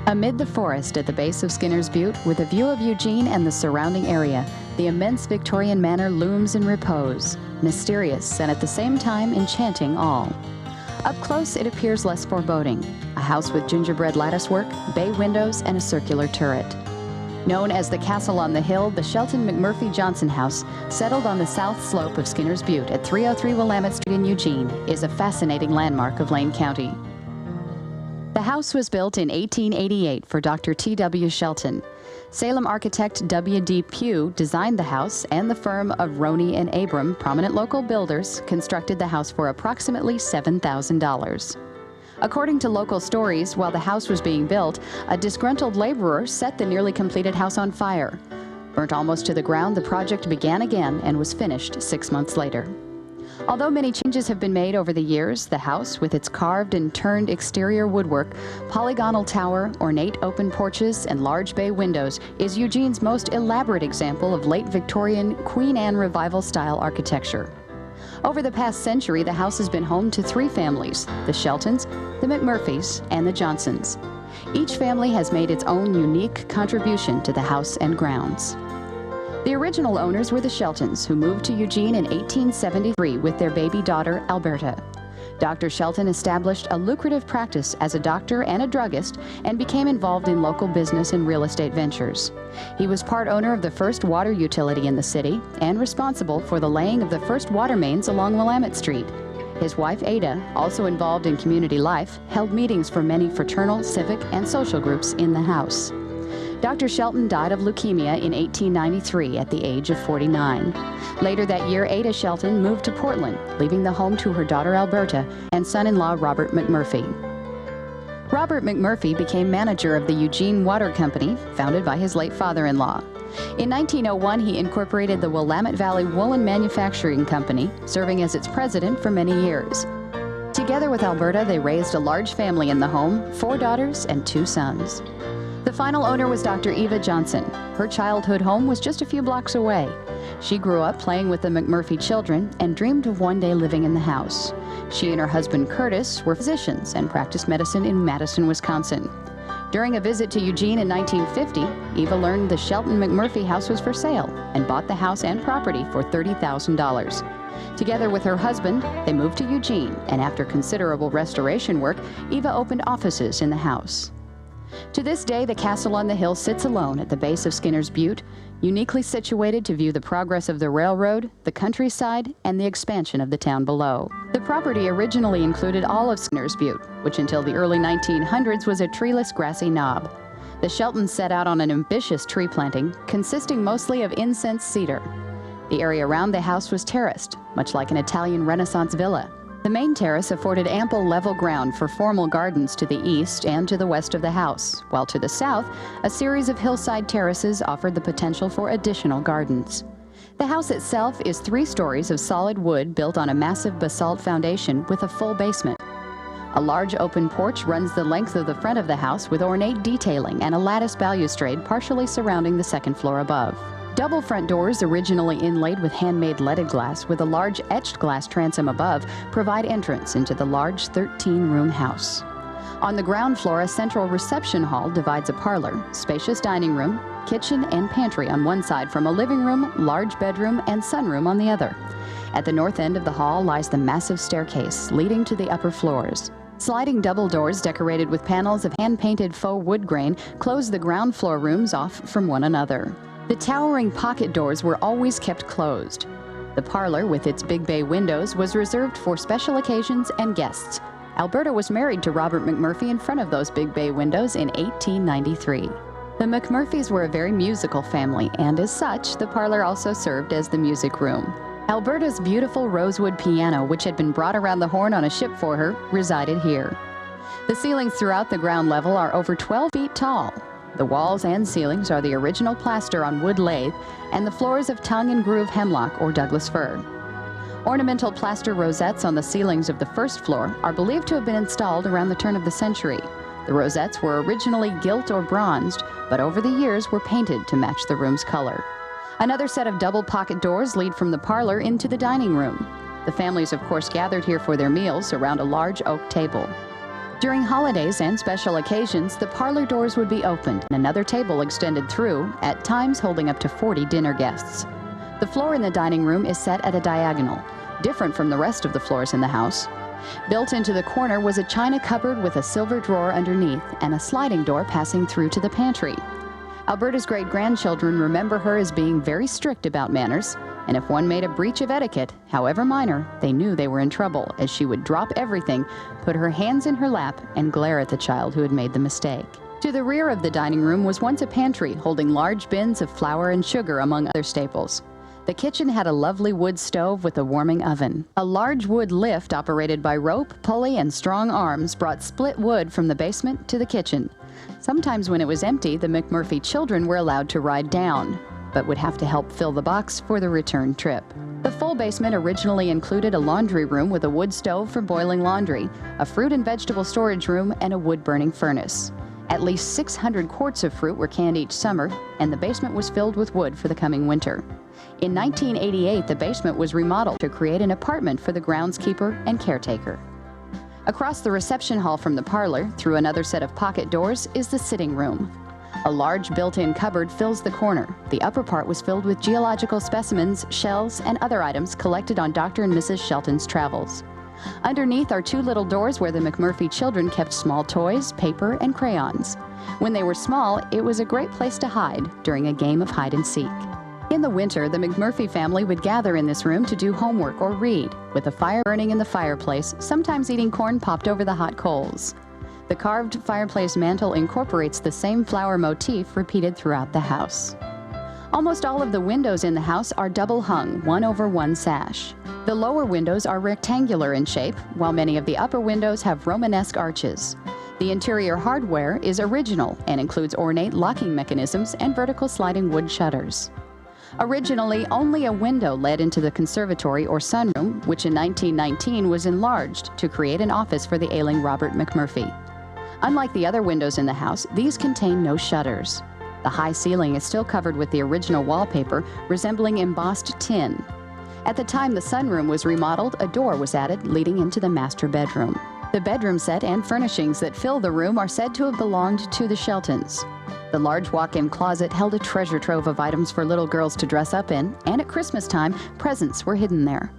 Amid the forest at the base of Skinner's Butte, with a view of Eugene and the surrounding area, the immense Victorian manor looms in repose, mysterious and at the same time enchanting all. Up close, it appears less foreboding, a house with gingerbread latticework, bay windows, and a circular turret. Known as the Castle on the Hill, the Shelton McMurphey Johnson House, settled on the south slope of Skinner's Butte at 303 Willamette Street in Eugene, is a fascinating landmark of Lane County. The house was built in 1888 for Dr. T.W. Shelton. Salem architect W.D. Pugh designed the house, and the firm of Roney and Abram, prominent local builders, constructed the house for approximately $7,000. According to local stories, while the house was being built, a disgruntled laborer set the nearly completed house on fire. Burnt almost to the ground, the project began again and was finished 6 months later. Although many changes have been made over the years, the house, with its carved and turned exterior woodwork, polygonal tower, ornate open porches, and large bay windows, is Eugene's most elaborate example of late Victorian Queen Anne Revival-style architecture. Over the past century, the house has been home to 3 families: the Sheltons, the McMurphys, and the Johnsons. Each family has made its own unique contribution to the house and grounds. The original owners were the Sheltons, who moved to Eugene in 1873 with their baby daughter, Alberta. Dr. Shelton established a lucrative practice as a doctor and a druggist and became involved in local business and real estate ventures. He was part owner of the first water utility in the city and responsible for the laying of the first water mains along Willamette Street. His wife, Ada, also involved in community life, held meetings for many fraternal, civic, and social groups in the house. Dr. Shelton died of leukemia in 1893 at the age of 49. Later that year, Ada Shelton moved to Portland, leaving the home to her daughter Alberta and son-in-law Robert McMurphey. Robert McMurphey became manager of the Eugene Water Company, founded by his late father-in-law. In 1901, he incorporated the Willamette Valley Woolen Manufacturing Company, serving as its president for many years. Together with Alberta, they raised a large family in the home, 4 daughters and 2 sons. The final owner was Dr. Eva Johnson. Her childhood home was just a few blocks away. She grew up playing with the McMurphey children and dreamed of one day living in the house. She and her husband Curtis were physicians and practiced medicine in Madison, Wisconsin. During a visit to Eugene in 1950, Eva learned the Shelton McMurphey house was for sale and bought the house and property for $30,000. Together with her husband, they moved to Eugene, and after considerable restoration work, Eva opened offices in the house. To this day, the Castle on the Hill sits alone at the base of Skinner's Butte, uniquely situated to view the progress of the railroad, the countryside, and the expansion of the town below. The property originally included all of Skinner's Butte, which until the early 1900s was a treeless grassy knob. The Sheltons set out on an ambitious tree planting, consisting mostly of incense cedar. The area around the house was terraced, much like an Italian Renaissance villa. The main terrace afforded ample level ground for formal gardens to the east and to the west of the house, while to the south, a series of hillside terraces offered the potential for additional gardens. The house itself is 3 stories of solid wood built on a massive basalt foundation with a full basement. A large open porch runs the length of the front of the house with ornate detailing and a lattice balustrade partially surrounding the second floor above. Double front doors, originally inlaid with handmade leaded glass with a large etched glass transom above, provide entrance into the large 13-room house. On the ground floor, a central reception hall divides a parlor, spacious dining room, kitchen, and pantry on one side from a living room, large bedroom, and sunroom on the other. At the north end of the hall lies the massive staircase leading to the upper floors. Sliding double doors decorated with panels of hand-painted faux wood grain close the ground floor rooms off from one another. The towering pocket doors were always kept closed. The parlor, with its big bay windows, was reserved for special occasions and guests. Alberta was married to Robert McMurphey in front of those big bay windows in 1893. The McMurphys were a very musical family, and as such, the parlor also served as the music room. Alberta's beautiful rosewood piano, which had been brought around the horn on a ship for her, resided here. The ceilings throughout the ground level are over 12 feet tall. The walls and ceilings are the original plaster on wood lathe, and the floors of tongue and groove hemlock or Douglas fir. Ornamental plaster rosettes on the ceilings of the first floor are believed to have been installed around the turn of the century. The rosettes were originally gilt or bronzed, but over the years were painted to match the room's color. Another set of double pocket doors lead from the parlor into the dining room. The families, of course, gathered here for their meals around a large oak table. During holidays and special occasions, the parlor doors would be opened and another table extended through, at times holding up to 40 dinner guests. The floor in the dining room is set at a diagonal, different from the rest of the floors in the house. Built into the corner was a china cupboard with a silver drawer underneath and a sliding door passing through to the pantry. Alberta's great-grandchildren remember her as being very strict about manners, and if one made a breach of etiquette, however minor, they knew they were in trouble, as she would drop everything, put her hands in her lap, and glare at the child who had made the mistake. To the rear of the dining room was once a pantry holding large bins of flour and sugar, among other staples. The kitchen had a lovely wood stove with a warming oven. A large wood lift operated by rope, pulley, and strong arms brought split wood from the basement to the kitchen. Sometimes when it was empty, the McMurphey children were allowed to ride down, but would have to help fill the box for the return trip. The full basement originally included a laundry room with a wood stove for boiling laundry, a fruit and vegetable storage room, and a wood-burning furnace. At least 600 quarts of fruit were canned each summer, and the basement was filled with wood for the coming winter. In 1988, the basement was remodeled to create an apartment for the groundskeeper and caretaker. Across the reception hall from the parlor, through another set of pocket doors, is the sitting room. A large built-in cupboard fills the corner. The upper part was filled with geological specimens, shells, and other items collected on Dr. and Mrs. Shelton's travels. Underneath are two little doors where the McMurphey children kept small toys, paper, and crayons. When they were small, it was a great place to hide during a game of hide and seek. In the winter, the McMurphey family would gather in this room to do homework or read, with a fire burning in the fireplace, sometimes eating corn popped over the hot coals. The carved fireplace mantel incorporates the same flower motif repeated throughout the house. Almost all of the windows in the house are double hung, one over one sash. The lower windows are rectangular in shape, while many of the upper windows have Romanesque arches. The interior hardware is original and includes ornate locking mechanisms and vertical sliding wood shutters. Originally, only a window led into the conservatory or sunroom, which in 1919 was enlarged to create an office for the ailing Robert McMurphey. Unlike the other windows in the house, these contain no shutters. The high ceiling is still covered with the original wallpaper, resembling embossed tin. At the time the sunroom was remodeled, a door was added leading into the master bedroom. The bedroom set and furnishings that fill the room are said to have belonged to the Sheltons. The large walk-in closet held a treasure trove of items for little girls to dress up in, and at Christmas time, presents were hidden there.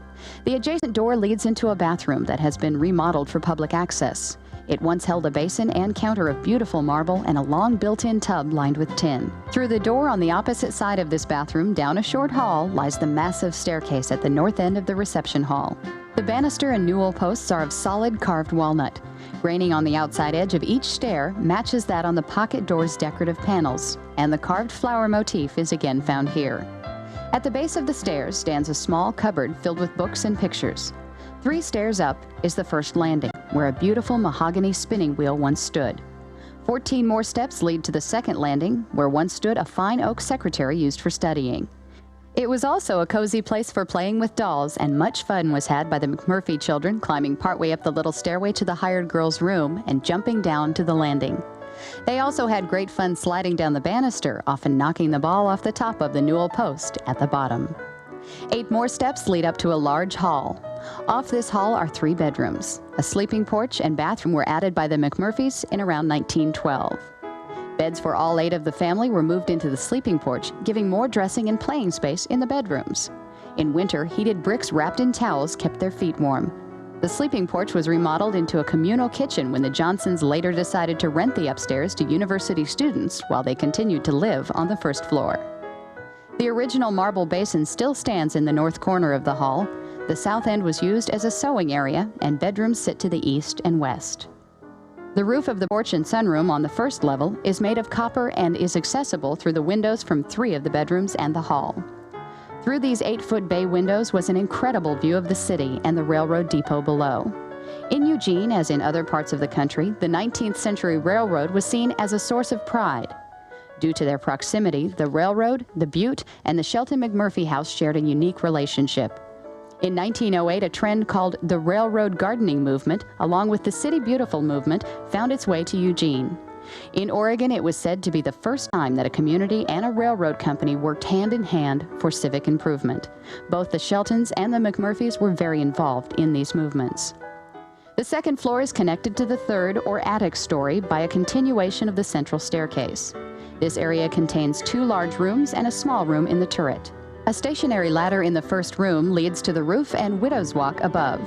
The adjacent door leads into a bathroom that has been remodeled for public access. It once held a basin and counter of beautiful marble and a long built-in tub lined with tin. Through the door on the opposite side of this bathroom, down a short hall, lies the massive staircase at the north end of the reception hall. The banister and newel posts are of solid carved walnut. Graining on the outside edge of each stair matches that on the pocket door's decorative panels, and the carved flower motif is again found here. At the base of the stairs stands a small cupboard filled with books and pictures. 3 stairs up is the first landing, where a beautiful mahogany spinning wheel once stood. 14 more steps lead to the second landing, where once stood a fine oak secretary used for studying. It was also a cozy place for playing with dolls, and much fun was had by the McMurphey children climbing partway up the little stairway to the hired girl's room and jumping down to the landing. They also had great fun sliding down the banister, often knocking the ball off the top of the newel post at the bottom. 8 more steps lead up to a large hall. Off this hall are 3 bedrooms. A sleeping porch and bathroom were added by the McMurphys in around 1912. Beds for all 8 of the family were moved into the sleeping porch, giving more dressing and playing space in the bedrooms. In winter, heated bricks wrapped in towels kept their feet warm. The sleeping porch was remodeled into a communal kitchen when the Johnsons later decided to rent the upstairs to university students while they continued to live on the first floor. The original marble basin still stands in the north corner of the hall. The south end was used as a sewing area, and bedrooms sit to the east and west. The roof of the porch and sunroom on the first level is made of copper and is accessible through the windows from 3 of the bedrooms and the hall. Through these 8-foot bay windows was an incredible view of the city and the railroad depot below. In Eugene, as in other parts of the country, the 19th century railroad was seen as a source of pride. Due to their proximity, the railroad, the Butte, and the Shelton McMurphey House shared a unique relationship. In 1908, a trend called the Railroad Gardening Movement, along with the City Beautiful movement, found its way to Eugene. In Oregon, it was said to be the first time that a community and a railroad company worked hand in hand for civic improvement. Both the Sheltons and the McMurphys were very involved in these movements. The second floor is connected to the third or attic story by a continuation of the central staircase. This area contains 2 large rooms and a small room in the turret. A stationary ladder in the first room leads to the roof and Widow's Walk above.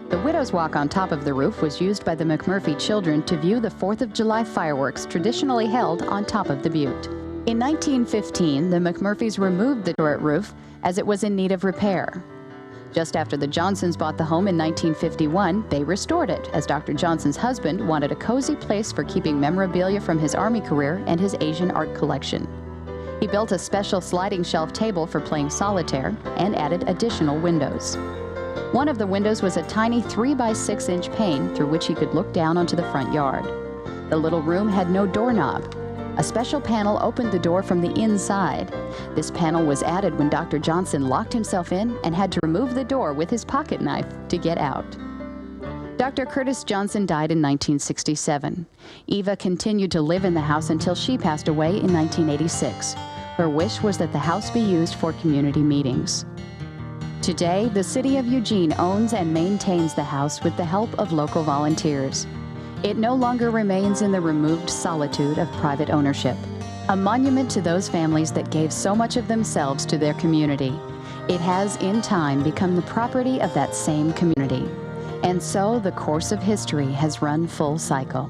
The Widow's Walk on top of the roof was used by the McMurphey children to view the 4th of July fireworks traditionally held on top of the butte. In 1915, the McMurphys removed the turret roof as it was in need of repair. Just after the Johnsons bought the home in 1951, they restored it, as Dr. Johnson's husband wanted a cozy place for keeping memorabilia from his Army career and his Asian art collection. He built a special sliding shelf table for playing solitaire and added additional windows. One of the windows was a tiny 3 by 6 inch pane through which he could look down onto the front yard. The little room had no doorknob. A special panel opened the door from the inside. This panel was added when Dr. Johnson locked himself in and had to remove the door with his pocket knife to get out. Dr. Curtis Johnson died in 1967. Eva continued to live in the house until she passed away in 1986. Her wish was that the house be used for community meetings. Today, the city of Eugene owns and maintains the house with the help of local volunteers. It no longer remains in the removed solitude of private ownership, a monument to those families that gave so much of themselves to their community. It has, in time, become the property of that same community. And so the course of history has run full cycle.